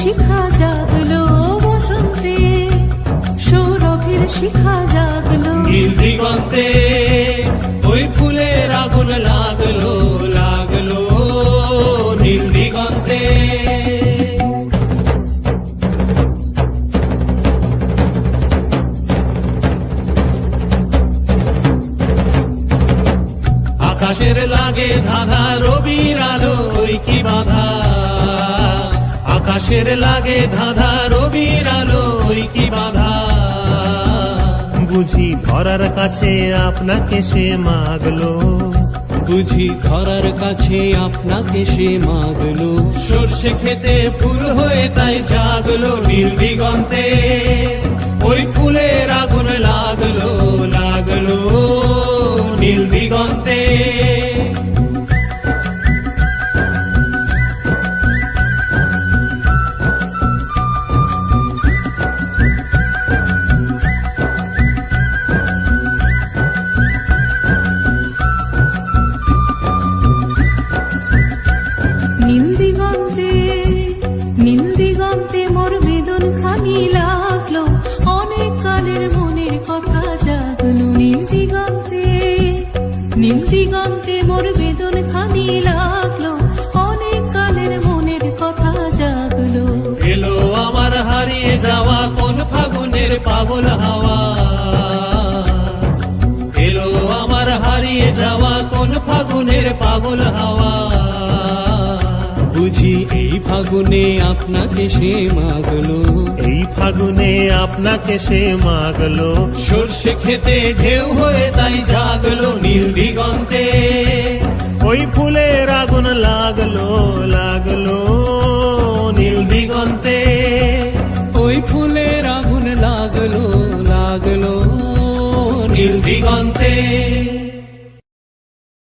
শিখা জাগলো বসন্তে, সৌরভের শিখা জাগলো নীল দিগন্তে ওই ফুলের আগুন লাগলো লাগলো নীল দিগন্তে। আকাশের লাগে ধাঁধা রবির আলো ওই কি বাধা, আকাশের লাগে ধাঁধা রবির আলো ওই কি বাধা। বুঝি ধরার কাছে আপনাকে সে মাগলো, বুঝি ধরার কাছে আপনাকে সে মাগলো। সর্ষে খেতে ফুল হয়ে তাই জাগলো নীল দিগন্তে ওই ফুলের আগুন লাগলো লাগলো নীল দিগন্তে। নীল দিগন্তে, নীল দিগন্তে মোর বেদন খানি লাগলো, অনেক কালের মনের কথা জাগলো নীল দিগন্তে, নীল দিগন্তে মোর বেদন খানি লাগলো, অনেক কালের মনের কথা জাগলো। এলো আমার হারিয়ে যাওয়া কোন ফাগুনের পাগল হাওয়া, এলো আমার হারিয়ে যাওয়া কোন ফাগুনের পাগল হাওয়া। বুঝি এই ফাগুনে আপনাকে সে মাগলো, এই ফাগুনে আপনাকে সে মাগলো। সর্ষে খেতে ঢেউ হয়ে তাই জাগলো নীল দিগন্তে ওই ফুল